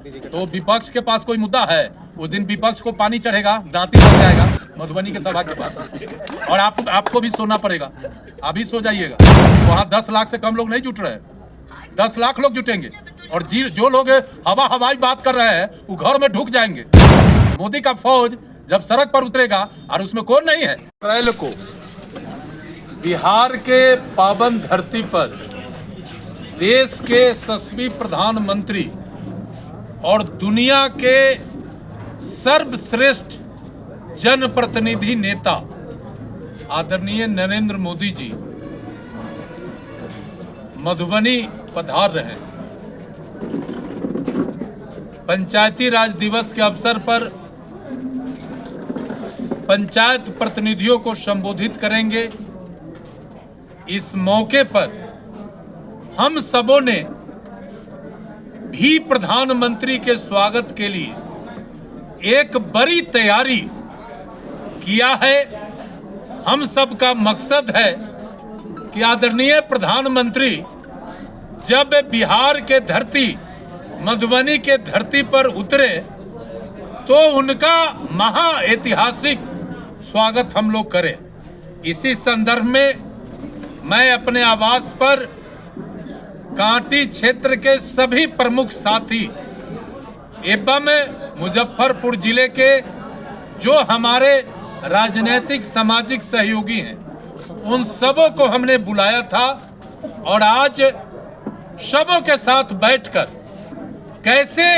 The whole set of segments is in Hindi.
तो विपक्ष के पास कोई मुद्दा है, उस दिन विपक्ष को पानी चढ़ेगा, दांती बन जाएगा मधुबनी के सभा के पास, और आपको भी सोना पड़ेगा। अभी सो जाइएगा। वहाँ 10 लाख से कम लोग नहीं जुट रहे हैं, 10 लाख लोग जुटेंगे, और जो लोग हवाई बात कर रहे हैं वो घर में ढुक जाएंगे। मोदी का फौज जब सड़क पर उतरेगा और उसमें कौन नहीं है। अप्रैल को बिहार के पावन धरती पर देश के यशस्वी प्रधानमंत्री और दुनिया के सर्वश्रेष्ठ जनप्रतिनिधि नेता आदरणीय नरेंद्र मोदी जी मधुबनी पधार रहे हैं। पंचायती राज दिवस के अवसर पर पंचायत प्रतिनिधियों को संबोधित करेंगे। इस मौके पर हम सबों ने भी प्रधानमंत्री के स्वागत के लिए एक बड़ी तैयारी किया है। हम सब का मकसद है कि आदरणीय प्रधानमंत्री जब बिहार के धरती मधुबनी के धरती पर उतरे तो उनका महाऐतिहासिक स्वागत हम लोग करें। इसी संदर्भ में मैं अपने आवास पर कांटी क्षेत्र के सभी प्रमुख साथी एवं मुजफ्फरपुर जिले के जो हमारे राजनीतिक सामाजिक सहयोगी हैं उन सबों को हमने बुलाया था, और आज सबों के साथ बैठकर कैसे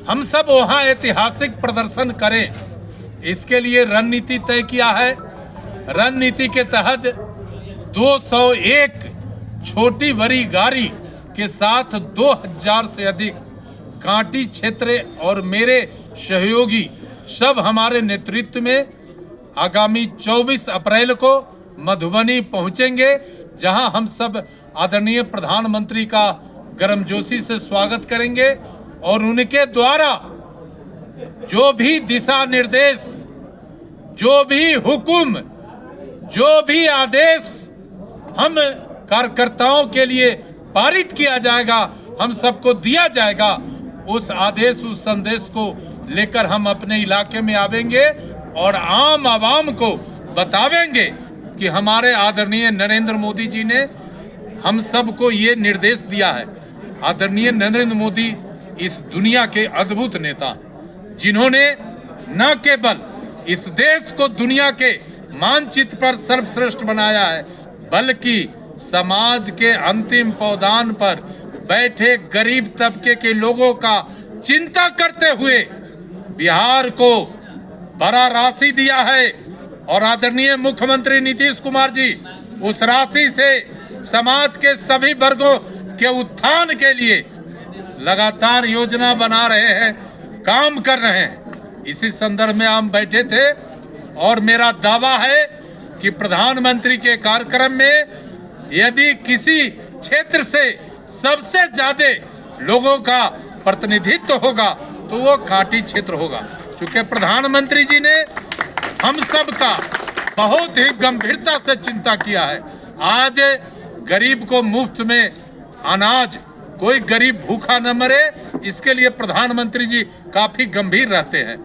हम सब वहां ऐतिहासिक प्रदर्शन करें, इसके लिए रणनीति तय किया है। रणनीति के तहत 201 छोटी बड़ी गाड़ी के साथ 2000 से अधिक कांटी क्षेत्र और मेरे सहयोगी सब हमारे नेतृत्व में आगामी 24 अप्रैल को मधुबनी पहुंचेंगे, जहां हम सब आदरणीय प्रधानमंत्री का गर्मजोशी से स्वागत करेंगे और उनके द्वारा जो भी दिशा निर्देश, जो भी हुक्म, जो भी आदेश हम कार्यकर्ताओं के लिए पारित किया जाएगा, हम सबको दिया जाएगा, उस आदेश उस संदेश को लेकर हम अपने इलाके में आवेंगे और आम आवाम को बतावेंगे कि हमारे आदरणीय नरेंद्र मोदी जी ने हम सबको ये निर्देश दिया है। आदरणीय नरेंद्र मोदी इस दुनिया के अद्भुत नेता, जिन्होंने न केवल इस देश को दुनिया के मानचित्र पर सर्वश्रेष्ठ बनाया है, बल्कि समाज के अंतिम पावदान पर बैठे गरीब तबके के लोगों का चिंता करते हुए बिहार को बड़ा राशि दिया है। और आदरणीय मुख्यमंत्री नीतीश कुमार जी उस राशि से समाज के सभी वर्गों के उत्थान के लिए लगातार योजना बना रहे हैं, काम कर रहे हैं। इसी संदर्भ में हम बैठे थे और मेरा दावा है कि प्रधानमंत्री के कार्यक्रम में यदि किसी क्षेत्र से सबसे ज्यादा लोगों का प्रतिनिधित्व होगा तो वो कांटी क्षेत्र होगा, क्योंकि प्रधानमंत्री जी ने हम सब का बहुत ही गंभीरता से चिंता किया है। आज गरीब को मुफ्त में अनाज, कोई गरीब भूखा न मरे, इसके लिए प्रधानमंत्री जी काफी गंभीर रहते हैं।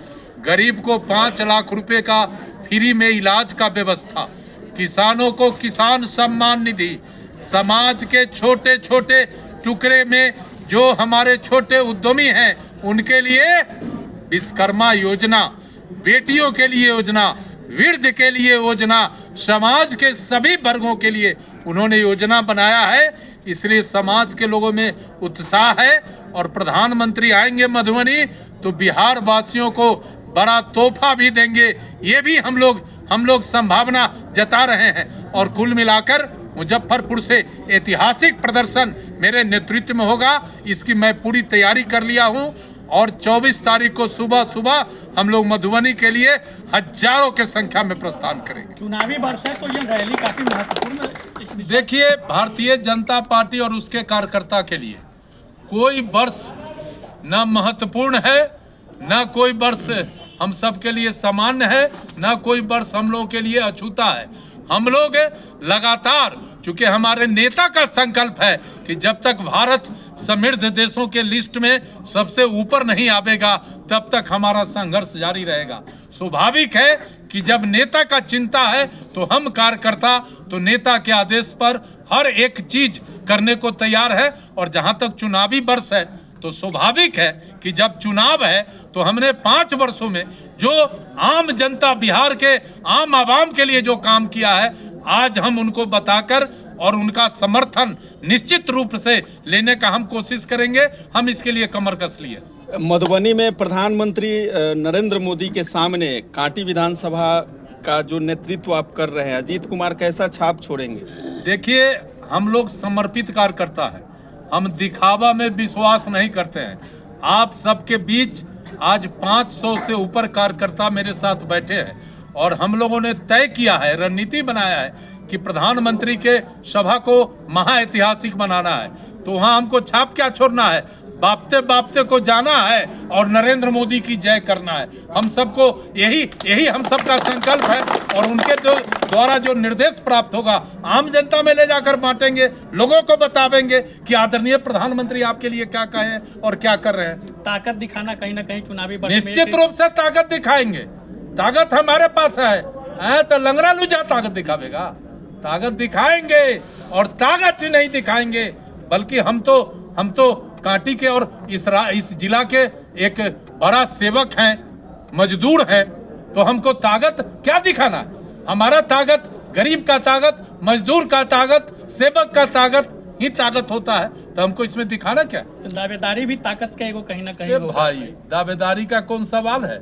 गरीब को 5 लाख रुपए का फ्री में इलाज का व्यवस्था, किसानों को किसान सम्मान निधि, समाज के छोटे छोटे टुकड़े में जो हमारे छोटे उद्यमी हैं उनके लिए विश्वकर्मा योजना, बेटियों के लिए योजना, वृद्ध के लिए योजना, समाज के सभी वर्गों के लिए उन्होंने योजना बनाया है। इसलिए समाज के लोगों में उत्साह है और प्रधानमंत्री आएंगे मधुबनी तो बिहार वासियों को बड़ा तोहफा भी देंगे, ये भी हम लोग संभावना जता रहे हैं। और कुल मिलाकर मुजफ्फरपुर से ऐतिहासिक प्रदर्शन मेरे नेतृत्व में होगा, इसकी मैं पूरी तैयारी कर लिया हूं। और 24 तारीख को सुबह हम लोग मधुबनी के लिए हजारों के संख्या में प्रस्थान करेंगे। चुनावी वर्ष है तो ये रैली काफी महत्वपूर्ण है। देखिए, भारतीय जनता पार्टी और उसके कार्यकर्ता के लिए कोई वर्ष न महत्वपूर्ण है, न कोई वर्ष हम सब के लिए सामान्य है, न कोई वर्ष हम लोगों के लिए अछूता है। हम लोग लगातार, चूंकि हमारे नेता का संकल्प है कि जब तक भारत समृद्ध देशों के लिस्ट में सबसे ऊपर नहीं आवेगा, तब तक हमारा संघर्ष जारी रहेगा। स्वाभाविक है कि जब नेता का चिंता है तो हम कार्यकर्ता तो नेता के आदेश पर हर एक चीज करने को तैयार है। और जहां तक चुनावी वर्ष है तो स्वाभाविक है कि जब चुनाव है तो हमने 5 वर्षों में जो आम जनता, बिहार के आम आवाम के लिए जो काम किया है, आज हम उनको बताकर और उनका समर्थन निश्चित रूप से लेने का हम कोशिश करेंगे। हम इसके लिए कमर कस लिए। मधुबनी में प्रधानमंत्री नरेंद्र मोदी के सामने कांटी विधानसभा का जो नेतृत्व आप कर रहे हैं, अजीत कुमार कैसा छाप छोड़ेंगे? देखिए, हम लोग समर्पित कार्यकर्ता हैं, हम दिखावा में विश्वास नहीं करते हैं। आप सबके बीच आज 500 से ऊपर कार्यकर्ता मेरे साथ बैठे हैं और हम लोगों ने तय किया है, रणनीति बनाया है कि प्रधानमंत्री के सभा को महाऐतिहासिक बनाना है। तो वहाँ हमको छाप क्या छोड़ना है, बापते बापते को जाना है और नरेंद्र मोदी की जय करना है। हम सबको यही हम सबका संकल्प है और उनके द्वारा जो निर्देश प्राप्त होगा आम जनता में ले जाकर बांटेंगे, लोगों को बतावेंगे कि आदरणीय प्रधानमंत्री आपके लिए क्या कहे और क्या कर रहे हैं। ताकत दिखाना कहीं ना कहीं चुनावी निश्चित रूप से ताकत दिखाएंगे। ताकत हमारे पास है तो लंगड़ा लुझा ताकत दिखावेगा। ताकत दिखाएंगे और ताकत नहीं दिखाएंगे, बल्कि हम तो कांटी के और इस जिला के एक बड़ा सेवक हैं, मजदूर हैं, तो हमको ताकत क्या दिखाना है? हमारा ताकत गरीब का ताकत, मजदूर का ताकत, सेवक का ताकत ही ताकत होता है। तो हमको इसमें दिखाना क्या? तो दावेदारी भी ताकत का एगो कहीं ना कहीं भाई, दावेदारी का कौन सवाल है?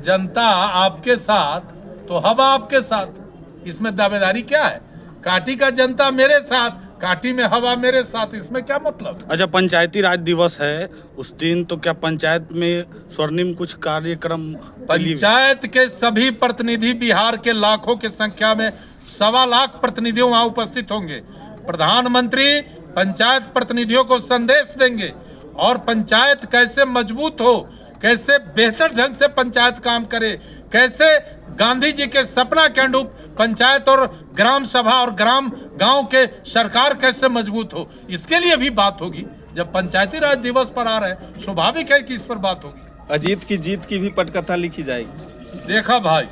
जनता आपके साथ तो हवा आपके साथ, इसमें दावेदारी क्या है? कांटी का जनता मेरे साथ, कांटी में हवा मेरे साथ, इसमें क्या मतलब? अच्छा, पंचायती राज दिवस है उस दिन, तो क्या पंचायत में स्वर्णिम कुछ कार्यक्रम? पंचायत के सभी प्रतिनिधि, बिहार के लाखों की संख्या में 1.25 लाख प्रतिनिधियों वहां उपस्थित होंगे। प्रधानमंत्री पंचायत प्रतिनिधियों को संदेश देंगे और पंचायत कैसे मजबूत हो, कैसे बेहतर ढंग से पंचायत काम करे, कैसे गांधी जी के सपना के अनुरूप पंचायत और ग्राम सभा और गांव के सरकार कैसे मजबूत हो, इसके लिए भी बात होगी। जब पंचायती राज दिवस पर आ रहे हैं, स्वाभाविक है कि इस पर बात होगी। अजीत की जीत की भी पटकथा लिखी जाएगी। देखा भाई,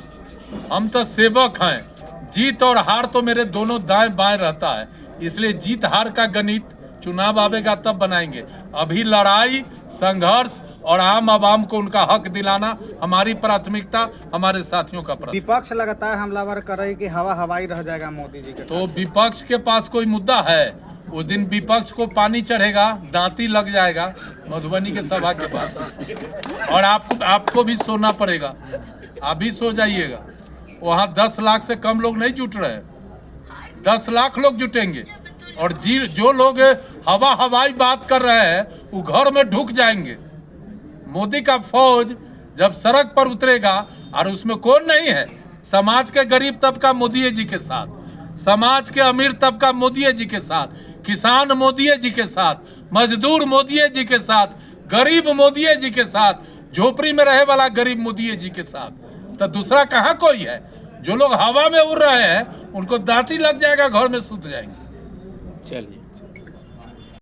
हम तो सेवक हैं, जीत और हार तो मेरे दोनों दाएं बाएं रहता है, इसलिए जीत हार का गणित चुनाव आवेगा तब बनाएंगे। अभी लड़ाई, संघर्ष और आम आवाम को उनका हक दिलाना हमारी प्राथमिकता, हमारे साथियों का प्राथमिकता। विपक्ष लगातार हमलावर कर रही कि हवा हवाई रह जाएगा मोदी जी के। तो विपक्ष के पास कोई मुद्दा है? उस दिन विपक्ष को पानी चढ़ेगा, दांती लग जाएगा मधुबनी के सभा के बाद, और आपको भी सोना पड़ेगा। आप भी सो जाइएगा। वहाँ 10 लाख से कम लोग नहीं जुट रहे हैं, 10 लाख लोग जुटेंगे। और जो लोग हवा हवाई बात कर रहे हैं वो घर में ढुक जाएंगे। मोदी का फौज जब सड़क पर उतरेगा, और उसमें कौन नहीं है? समाज के गरीब तबका मोदी जी के साथ, समाज के अमीर तबका मोदी जी के साथ, किसान मोदी जी के साथ, मजदूर मोदी जी के साथ, गरीब मोदी जी के साथ, झोपड़ी में रहे वाला गरीब मोदी जी के साथ। तो दूसरा कहाँ कोई है? जो लोग हवा में उड़ रहे हैं उनको दांती लग जाएगा, घर में सूत जाएंगे। चलिए।